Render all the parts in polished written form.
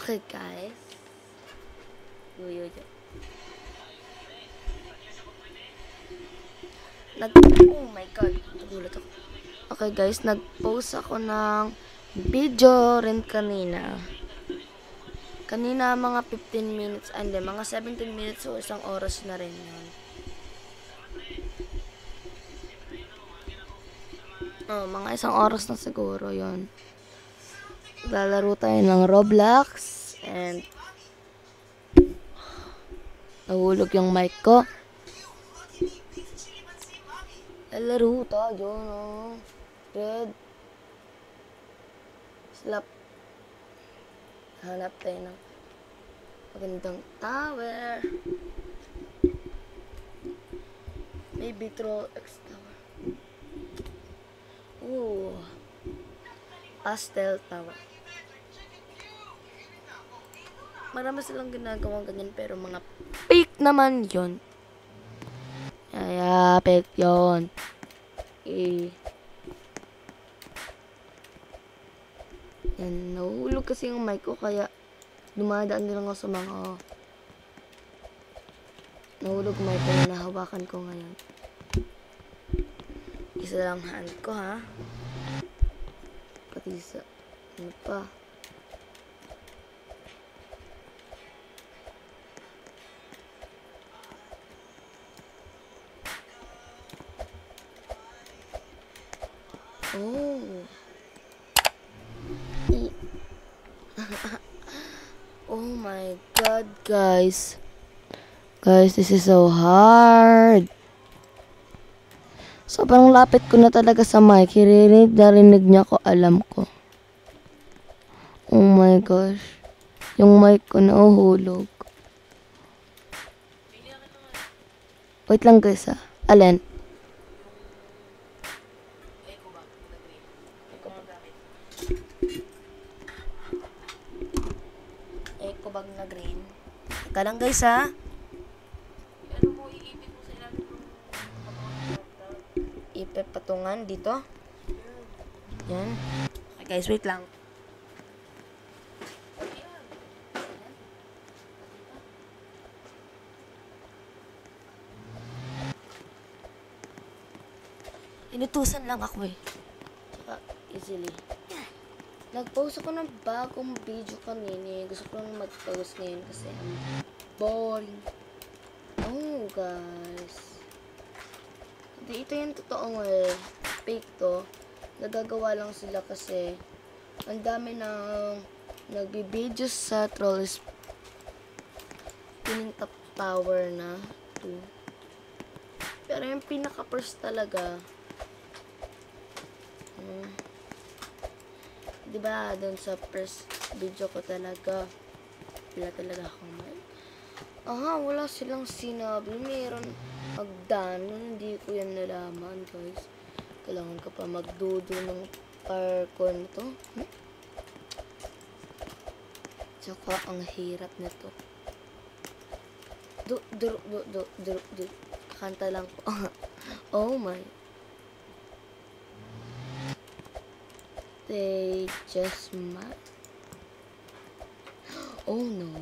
Okay, guys. Yo. Oh my God. Nagulat ako. Okay, guys. Nag-post ako ng video rin kanina. Kanina, mga 15 minutes. Hindi, mga 17 minutes o isang oras na rin yun. Oh, mga isang oras na siguro yun. Lalaro tayo ng Roblox. And nahulog yung mic ko. Lalaro tayo, no? Red. Slap. Hanap tayo ng magandang tower. Maybe Troll X Tower. Ooh. Pastel Tower. Marami silang ginagawang ganyan pero mga fake naman yun. Fake yun. Yan, nahulog kasi yung mic ko kaya dumadaan din ako sa mga nahulog mic ko na nahawakan ko ngayon. Isa lang hand ko, ha? Pati sa ano pa. Oh. Oh my God, guys. Guys, this is so hard. Sobrang lapit ko na talaga sa mic. Narinig niya ko, alam ko. Oh my gosh. Yung mic ko nahuhulog. Wait lang, guys, ha. Alin? Eco bag na green. Teka lang, guys, ha. Ano mo, iipit mo sa ilalim ng Ipet patungan dito. Yan. Okay, guys, wait lang. Inutusan lang ako eh. Tsaka easily. Nag-post ako ng bagong video kanina. Gusto ko lang mag-post ngayon kasi I'm boring. Oh, guys. Hindi, ito yung totoong fake to. Nagagawa lang sila kasi ang dami ng nagbibideo sa trolls pining top tower na to. Pero yung pinaka-first talaga, diba, doon sa first video ko talaga, wala talaga akong mic. Wala silang sinabi. Meron magdano. Hindi ko yan nalaman, guys. Kailangan ka pa magdudo ng parkour nito. Tsaka, ang hirap nito. Kakanta lang po. Oh my. They just might. Oh no.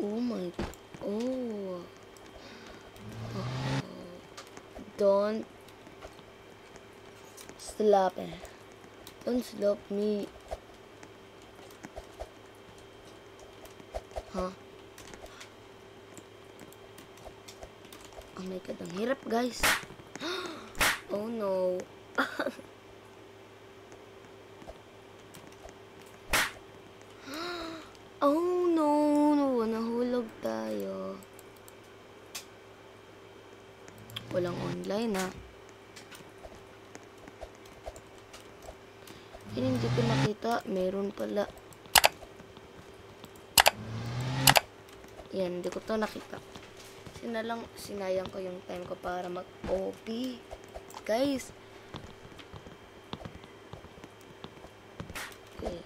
Oh my. Oh. Don't slap it. Don't slap me. Huh? Oh my God, ang hirap, guys. Oh no. Oh no, nahulog tayo. Walang online, ha. Hindi ko nakita. Meron pala. Yan, hindi ko to nakita. Sinayang ko yung time ko para mag-OP. Guys. Okay.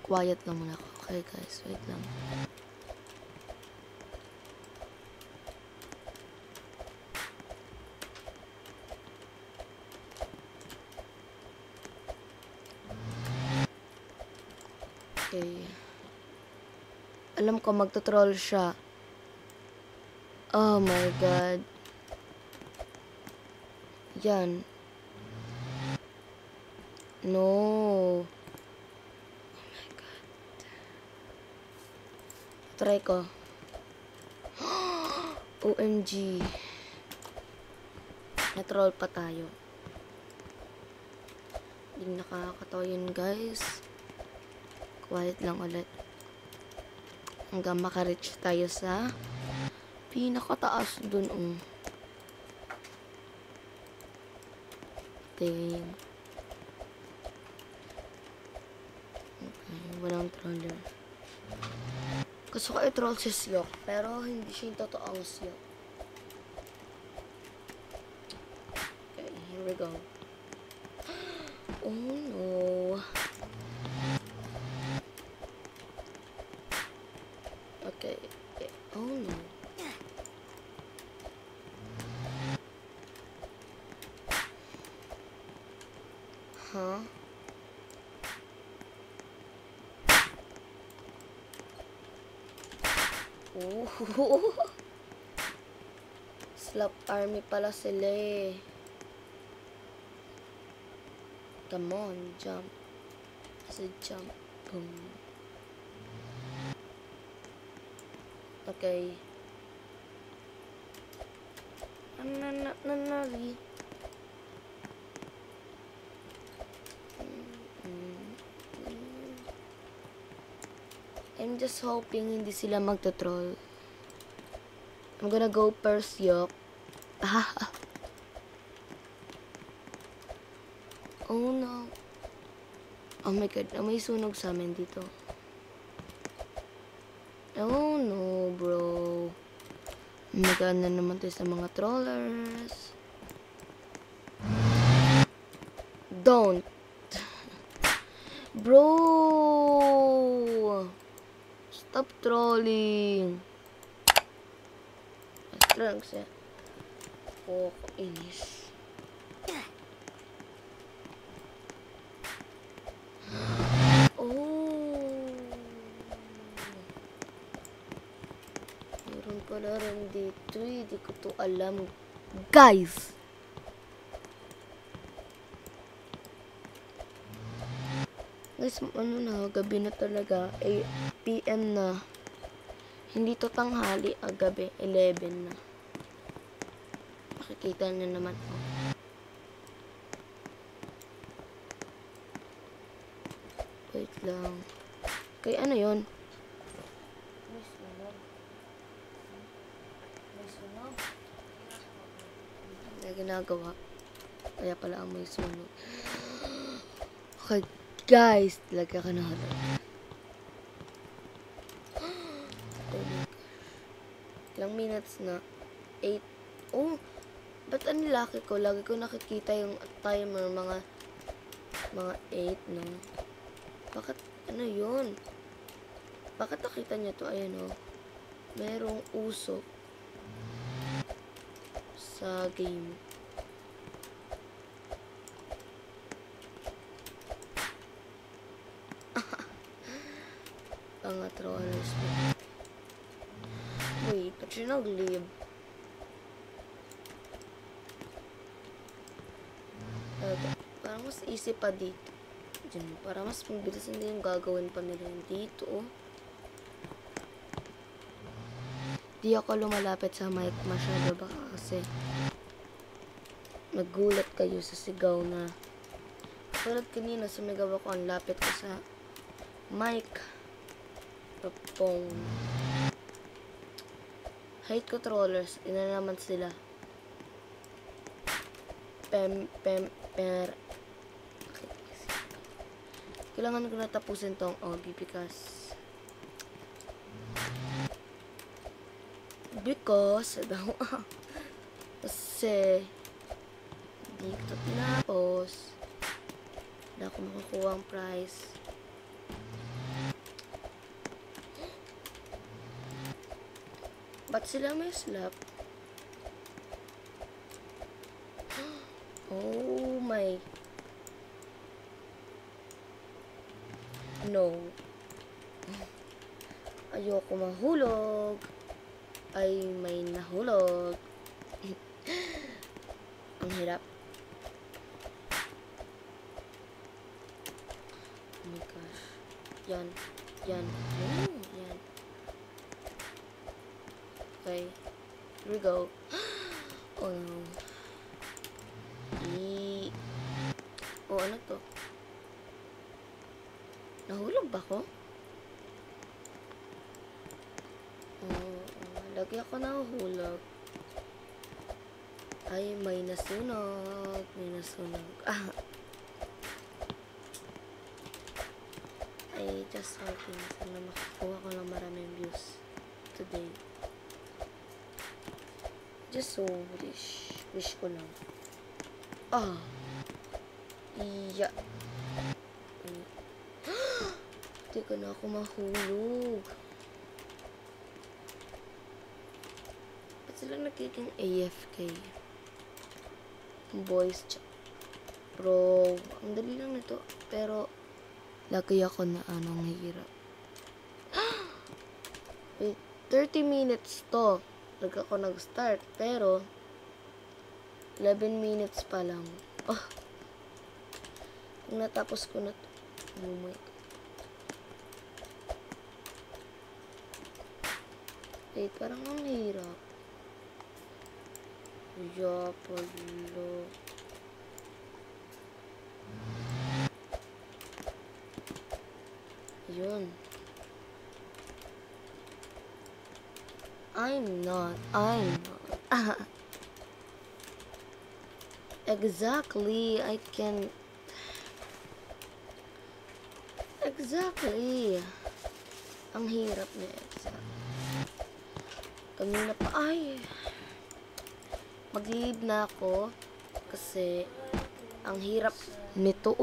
Quiet lang muna ako. Okay, guys. Wait lang. Okay. Alam ko magto-troll siya. Oh my god. Yan. No. Oh my god. Try ko. OMG. Na-troll pa tayo. Hindi nakakatawa yun, guys. Quiet lang ulit. Hanggang makareach tayo sa pinakataas dun. Okay. Okay, walang troller. Gusto ko i-troll si Syok, pero hindi siya yung totoong Syok. Okay, here we go. Oh no. Okay. Oh no. Huh? Oh. Slap army pala sila eh. Come on, jump. Kasi jump. Boom. Okay. Nanali. I'm just hoping hindi sila magto-troll. I'm gonna go per Syok. Oh no. Oh my god, may sunog sa amin dito. Oh no, bro. Magaan na naman tayo sa mga trollers. Don't. Bro. Stop trolling. Strong siya. Oh, inis. Oh. Meron pala rin dito eh. Di ko to alam. Guys! Guys, ano na, gabi na talaga. 8 PM na. Hindi to tanghali, gabi. 11 na. Makikita niyo naman. Wait lang. Kaya ano yun? May sunog. May sunog. May ginagawa. Kaya pala ang may sunog. Okay. Guys, talaga ka na halap. Oh my gosh. Ilang minutes na? 8. Oh, ba't ang laki ko? Lagi ko nakikita yung timer, mga 8, no? Bakit, ano yun? Bakit nakita niyo to? Ayan, oh. Merong usok sa game. Mga trollers. Wait, ba't siya nag-leave? Parang mas easy pa dito. Diyan, para mas mabilis hindi yung gagawin pa nila yung dito, oh. Di ako lumalapit sa mic masyado baka kasi nagulat kayo sa sigaw na tulad kanina sumigaw ako ang lapit ko sa mic. Tapong hate controllers, ina naman sila. Per. Okay. Kailangan ko na tapusin tong Ogi because daw kasi hindi ko tinapos. Hindi ako makakuha ang prize. Ba't sila may slap? Oh my. No. Ayoko mahulog. Ay, may nahulog. Ang hirap. Oh my gosh. Yan. Yan. Yan. Okay. Here we go. Oh no. Oh, ano to? Nahulog ba ko? Lagi ako nahulog. Ay, may nasunog. May nasunog. Ay, just hoping sana makakuha ko ng maraming views today. Just so wish ko lang. Iya. Hindi ko na ako mahulog. Ba't sila nagiging AFK? Voice chat. Bro, ang dali lang nito. Pero, lagi ako na anong hirap. Wait, 30 minutes to. Lagi ako nag-start. Pero, 11 minutes pa lang. Kung natapos ko na to. Oh my God. Wait, parang ang hirap. Yeah, palo. Yun. I'm not. Exactly. I can. Exactly. Ang hirap niya. Kanina pa. Ay. Mag-leave na ako. Kasi, ang hirap nito.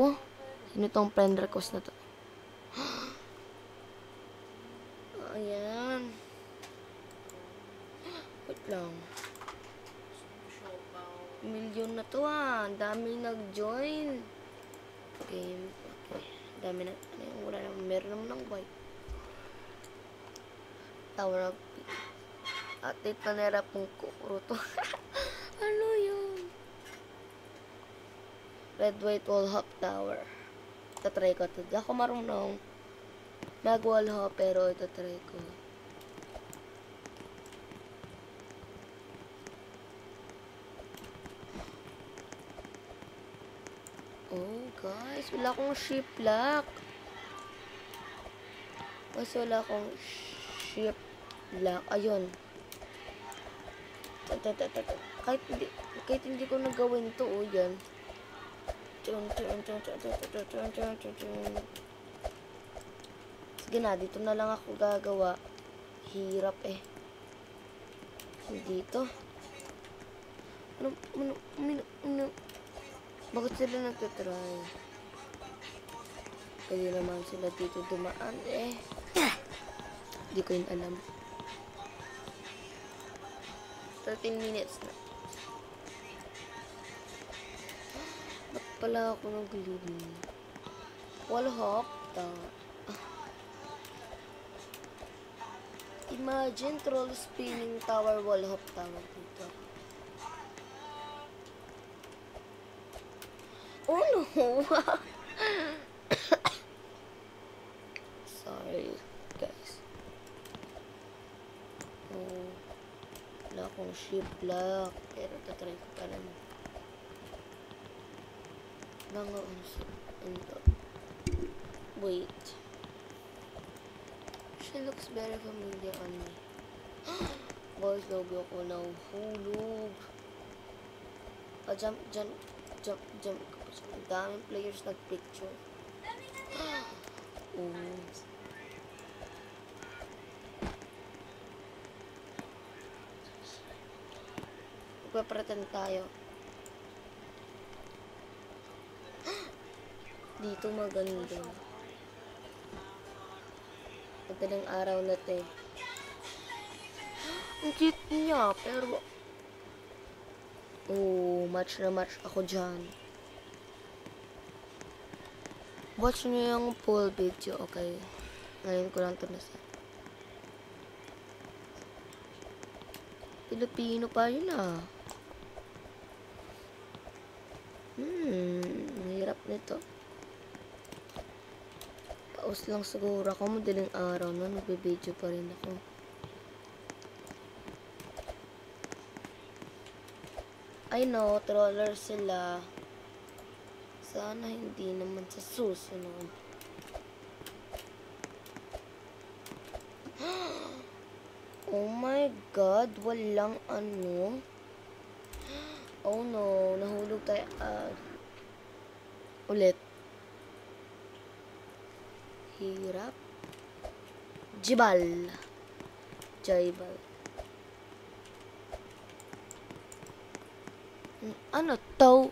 Sino tong friend request na to? Ayan. Wait lang. Milyon na to Ang dami nag-join. Game. Okay. Dami na. Ano yung wala naman. Meron naman ng white. Tower of Peace. Atit panera pong kukuruto. Ano yun? Red, white, wall hop tower. Itatry ko ito. Di ako marunong mag-wall hop, pero itatry ko. Oh, guys. Wala akong ship lock. Mas wala akong ship lock. Ayun. Kahit hindi ko nagawin to, yan. Sige na, dito na lang ako gagawa. Hirap Dito. Ano? Bakit sila nagtatry? Pwede naman sila dito dumaan, Hindi ko yun alam. 13 minutes na. Ba't pala ako nag-leave? Wall hop. Imagine troll spinning tower wall hop tower dito. Oh no! Sorry, guys. Wala akong ship lock. Pero tatry ko pa naman. Mga ito. Wait. She looks very familiar on me. Boys, logo ako na hulog. Jump. Ang daming players nag-picture. Magpapretend tayo. Dito maganda. Madaling araw na te. Ang cute niya, pero match na match ako dyan. Watch niyo yung full video, okay? Ngayon ko lang ito nasa. Pilipino pa yun ah. Ang hirap nito. Paus lang siguro ako, madaling araw na, nagbibideo pa rin ako. I know, troller sila. Sana hindi naman sa susunod. Oh my God, walang ano. Oh no, nahulog tayo. Ulit. Hirap. Jibal. Jibal. Ano to?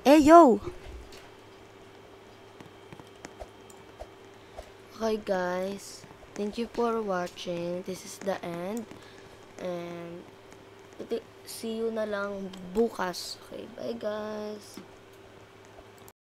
Eh, yo! Okay, guys. Thank you for watching. This is the end. And see you na lang bukas. Okay, bye guys.